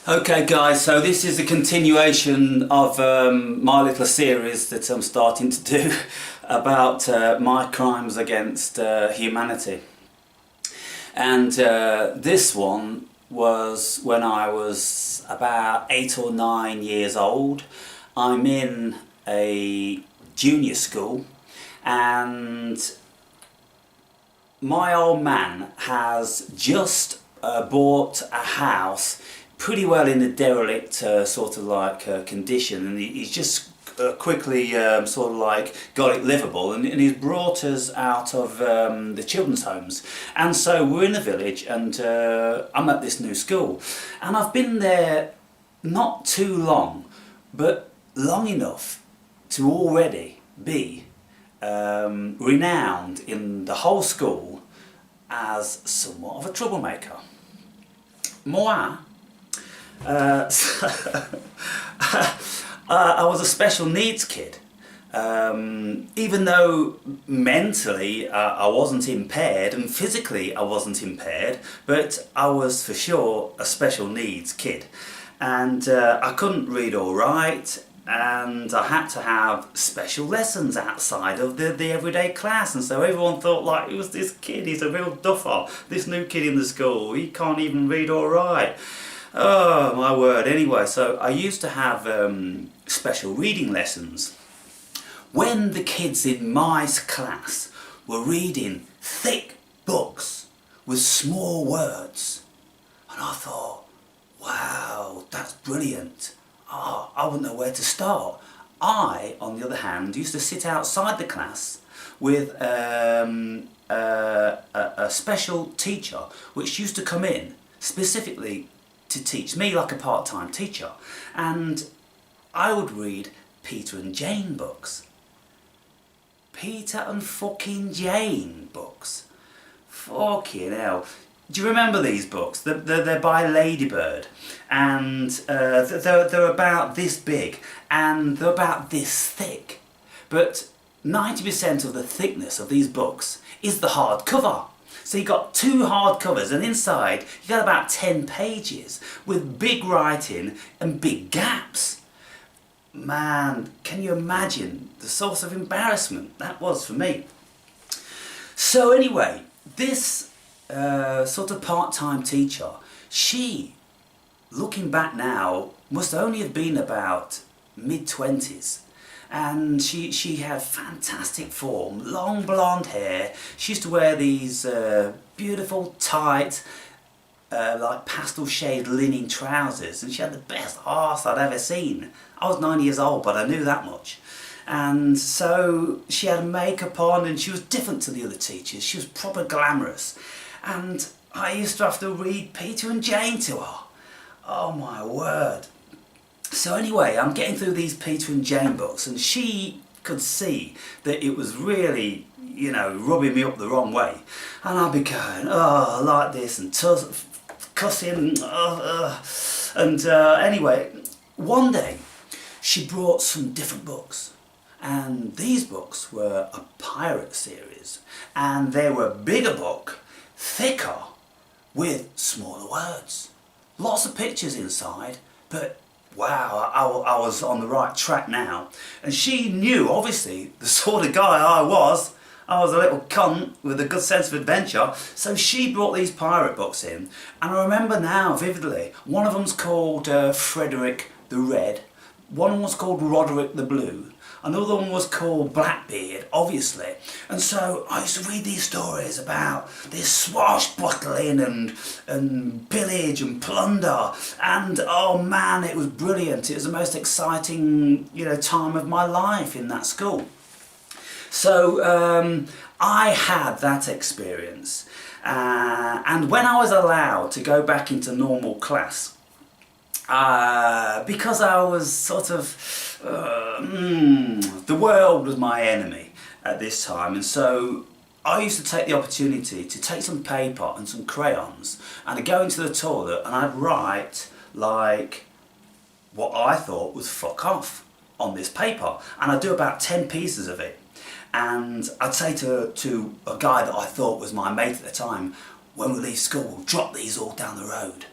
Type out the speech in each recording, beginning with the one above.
Okay guys, so this is a continuation of my little series that I'm starting to do about my crimes against humanity. And this one was when I was about 8 or 9 years old. I'm in a junior school and my old man has just bought a house pretty well in a derelict sort of like condition, and he's just quickly sort of like got it livable, and he's brought us out of the children's homes. And so we're in the village and I'm at this new school, and I've been there not too long, but long enough to already be renowned in the whole school as somewhat of a troublemaker. Moi, I was a special needs kid. Even though mentally I wasn't impaired and physically I wasn't impaired, but I was for sure a special needs kid. And I couldn't read or write, and I had to have special lessons outside of the everyday class, and so everyone thought, like, it was this kid, he's a real duffer, this new kid in the school, he can't even read or write. Oh my word. Anyway, so I used to have special reading lessons when the kids in my class were reading thick books with small words, and I thought, wow, that's brilliant. Oh, I wouldn't know where to start. I, on the other hand, used to sit outside the class with a special teacher which used to come in specifically to teach me, like a part-time teacher, and I would read Peter and Jane books. Peter and fucking Jane books. Fucking hell. Do you remember these books? They're by Ladybird, and they're about this big and they're about this thick, but 90% of the thickness of these books is the hardcover. So you got 2 hard covers, and inside you got about 10 pages with big writing and big gaps. Man, can you imagine the source of embarrassment that was for me? So anyway, this sort of part-time teacher, she, looking back now, must only have been about mid-20s. And she had fantastic form, long blonde hair. She used to wear these beautiful tight like pastel shade linen trousers, and she had the best arse I'd ever seen. I was 9 years old, but I knew that much. And so she had makeup on, and she was different to the other teachers. She was proper glamorous, and I used to have to read Peter and Jane to her. Oh my word. So anyway, I'm getting through these Peter and Jane books, and she could see that it was really, you know, rubbing me up the wrong way. And I'd be going, oh, like this, and cussing, and anyway, one day she brought some different books, and these books were a pirate series, and they were a bigger book, thicker, with smaller words. Lots of pictures inside, but wow, I was on the right track now. And she knew, obviously, the sort of guy I was. I was a little cunt with a good sense of adventure. So she brought these pirate books in. And I remember now vividly, one of them's called Frederick the Red. One was called Roderick the Blue. Another one was called Blackbeard, obviously. And so I used to read these stories about this swashbuckling and pillage and plunder. And oh man, it was brilliant. It was the most exciting, you know, time of my life in that school. So I had that experience. And when I was allowed to go back into normal class, because I was sort of, the world was my enemy at this time, and so I used to take the opportunity to take some paper and some crayons, and I'd go into the toilet and I'd write like what I thought was fuck off on this paper, and I'd do about 10 pieces of it, and I'd say to a guy that I thought was my mate at the time, when we leave school, we'll drop these all down the road.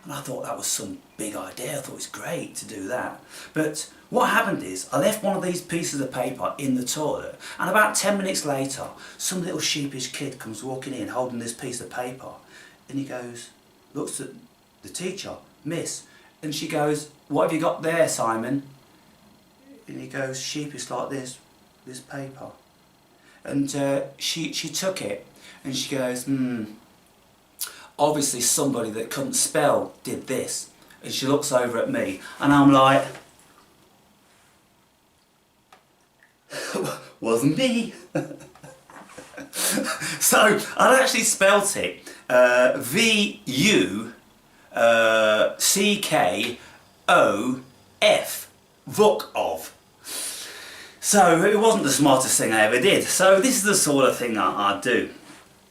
And I thought that was some big idea. I thought it was great to do that. But what happened is I left one of these pieces of paper in the toilet, and about 10 minutes later some little sheepish kid comes walking in holding this piece of paper, and he goes, looks at the teacher, "Miss," and she goes, "What have you got there, Simon?" And he goes sheepish like this paper. And she took it and she goes, obviously somebody that couldn't spell did this. And she looks over at me and I'm like, wasn't me. So I'd actually spelt it V-U-C-K-O-F, Vuk-ov. So it wasn't the smartest thing I ever did. So this is the sort of thing I do.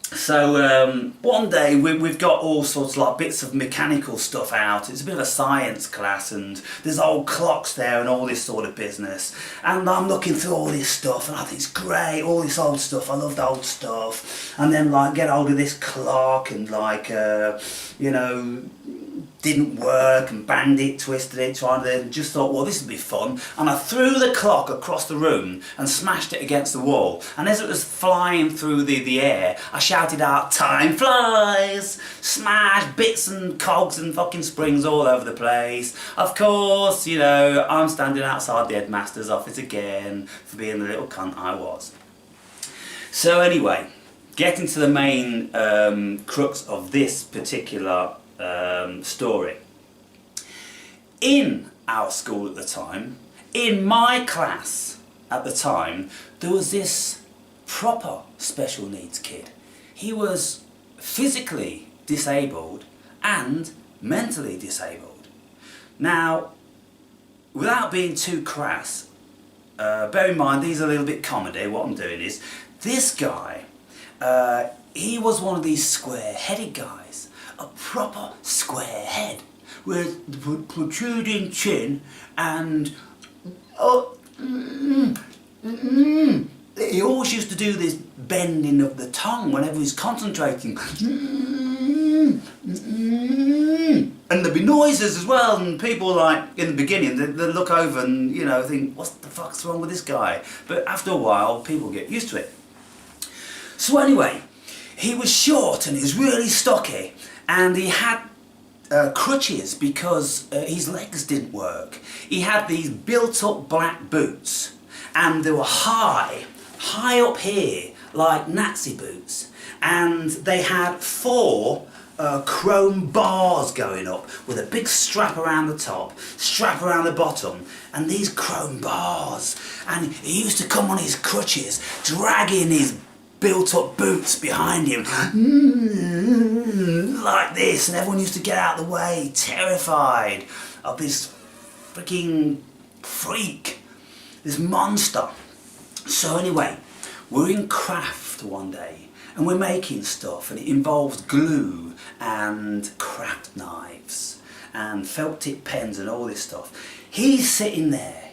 So one day we've got all sorts of like bits of mechanical stuff out. It's a bit of a science class and there's old clocks there and all this sort of business. And I'm looking through all this stuff and I think it's great, all this old stuff. I love the old stuff. And then like get hold of this clock and like, you know, didn't work and banged it, twisted it, tried it, and just thought, well, this would be fun. And I threw the clock across the room and smashed it against the wall. And as it was flying through the air, I shouted out, "Time flies!" Smash bits and cogs and fucking springs all over the place. Of course, you know, I'm standing outside the headmaster's office again for being the little cunt I was. So anyway, getting to the main crux of this particular story. In our school at the time, in my class at the time, there was this proper special needs kid. He was physically disabled and mentally disabled. Now, without being too crass, bear in mind these are a little bit comedy. What I'm doing is, this guy, he was one of these square-headed guys. A proper square head with the protruding chin and he always used to do this bending of the tongue whenever he's concentrating. And there'd be noises as well, and people like in the beginning they'd look over and you know think, what the fuck's wrong with this guy? But after a while people get used to it. So anyway, he was short and he was really stocky. And he had crutches because his legs didn't work. He had these built-up black boots, and they were high up here, like Nazi boots. And they had 4 chrome bars going up with a big strap around the top, strap around the bottom, and these chrome bars. And he used to come on his crutches, dragging his built-up boots behind him, like this, and everyone used to get out of the way, terrified of this freaking freak, this monster. So anyway, we're in craft one day, and we're making stuff, and it involves glue and craft knives and felt tip pens and all this stuff. He's sitting there,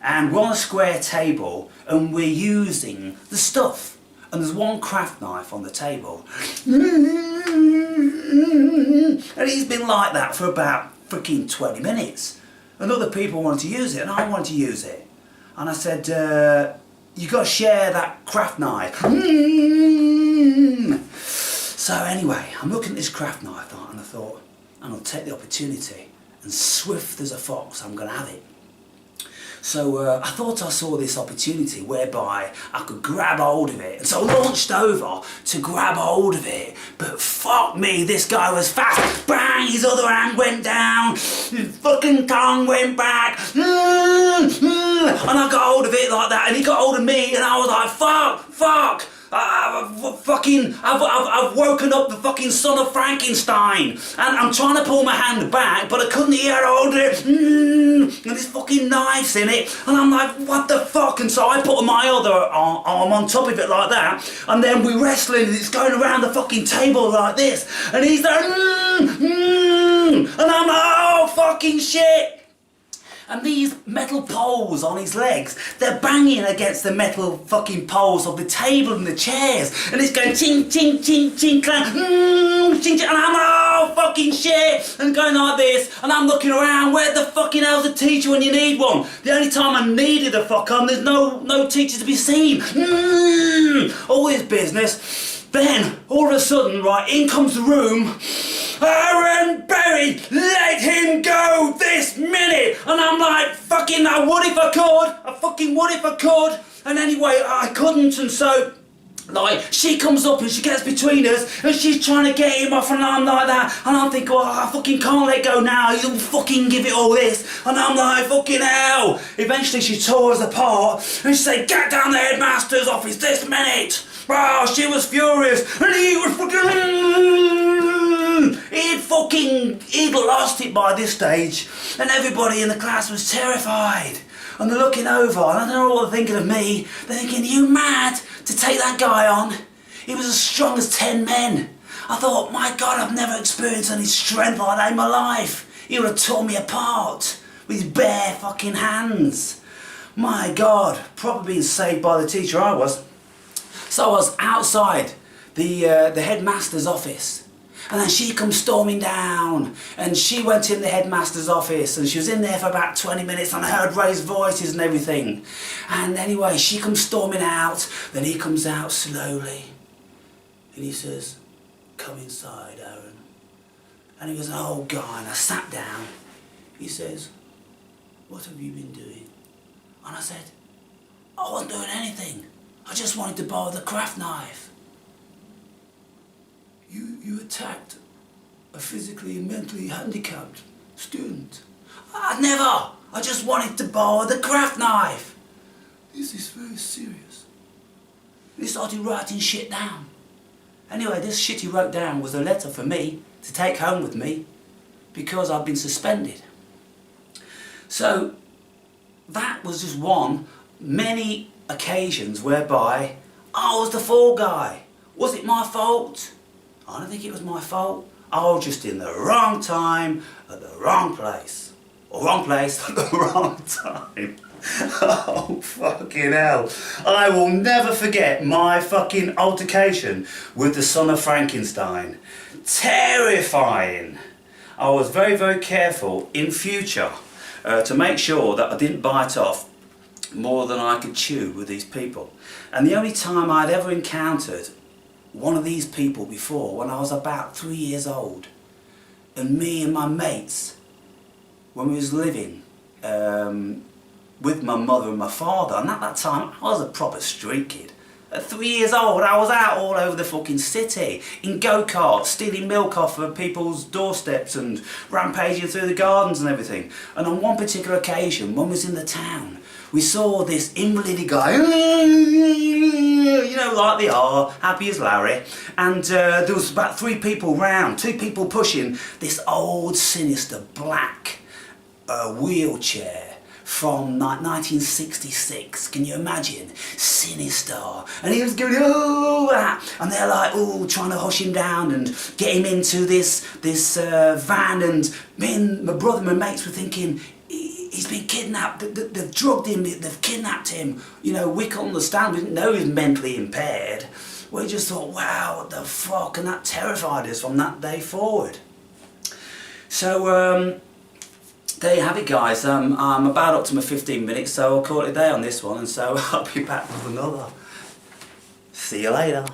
and we're on a square table, and we're using the stuff. And there's one craft knife on the table. And he's been like that for about freaking 20 minutes. And other people wanted to use it, and I wanted to use it. And I said, you got to share that craft knife. So anyway, I'm looking at this craft knife, and I thought, I'm going to take the opportunity, and swift as a fox, I'm going to have it. So I thought I saw this opportunity whereby I could grab hold of it. And so I launched over to grab hold of it. But fuck me, this guy was fast. Bang, his other hand went down. His fucking tongue went back. And I got hold of it like that. And he got hold of me. And I was like, fuck. I've woken up the fucking son of Frankenstein, and I'm trying to pull my hand back, but I couldn't get hold of it, and this fucking knife's in it, and I'm like, what the fuck? And so I put my other arm on top of it like that, and then we're wrestling, and it's going around the fucking table like this, and he's like, and I'm like, oh fucking shit. And these metal poles on his legs, they're banging against the metal fucking poles of the table and the chairs. And it's going ching, ching, ching, ching, clang, ching, ching. And I'm, oh, fucking shit. And going like this. And I'm looking around, where the fucking hell's the teacher when you need one? The only time I needed a fuck on, there's no teacher to be seen. All this business. Then, all of a sudden, right, in comes the room. Aaron Berry, let him go this minute! And I'm like, fucking, I would if I could. I fucking would if I could. And anyway, I couldn't, and so, like, she comes up and she gets between us and she's trying to get him off, and I'm like that. And I'm thinking, oh, I fucking can't let go now. He'll fucking give it all this. And I'm like, fucking hell. Eventually she tore us apart and she said, get down the headmaster's office this minute. Oh, she was furious, and he was fucking, he'd lost it by this stage, and everybody in the class was terrified. And they're looking over, and I don't know what they're thinking of me. They're thinking, are you mad to take that guy on? He was as strong as 10 men. I thought, my God, I've never experienced any strength like that in my life. He would have torn me apart with his bare fucking hands. My God, probably being saved by the teacher I was. So I was outside the headmaster's office, and then she comes storming down, and she went in the headmaster's office, and she was in there for about 20 minutes, and I heard raised voices and everything. And anyway, she comes storming out, then he comes out slowly, and he says, come inside, Aaron. And he was an old guy, and I sat down. He says, what have you been doing? And I said, I wasn't doing anything. I just wanted to borrow the craft knife. You attacked a physically and mentally handicapped student. I never! I just wanted to borrow the craft knife. This is very serious. He started writing shit down. Anyway, this shit he wrote down was a letter for me to take home with me because I'd been suspended. So that was just one, many occasions whereby I was the fall guy. Was it my fault? I don't think it was my fault. I was just in the wrong time at the wrong place. Or wrong place at the wrong time. Oh, fucking hell. I will never forget my fucking altercation with the son of Frankenstein. Terrifying. I was very, very careful in future to make sure that I didn't bite off more than I could chew with these people. And the only time I'd ever encountered one of these people before, when I was about 3 years old, and me and my mates, when we was living with my mother and my father, and at that time I was a proper street kid. At 3 years old, I was out all over the fucking city, in go-karts, stealing milk off of people's doorsteps and rampaging through the gardens and everything. And on one particular occasion, when we was in the town, we saw this invalid guy, you know, like they are, happy as Larry, and there was about 3 people round, 2 people pushing this old sinister black wheelchair from 1966, can you imagine? Sinister. And he was going, oh, that. And they're like, oh, trying to hush him down and get him into this van. And me and my brother and my mates were thinking, he's been kidnapped, they've drugged him, they've kidnapped him. You know, we couldn't understand, we didn't know he was mentally impaired. We just thought, wow, what the fuck? And that terrified us from that day forward. So, there you have it, guys. I'm about up to my 15 minutes, so I'll call it a day on this one, and so I'll be back with another. See you later.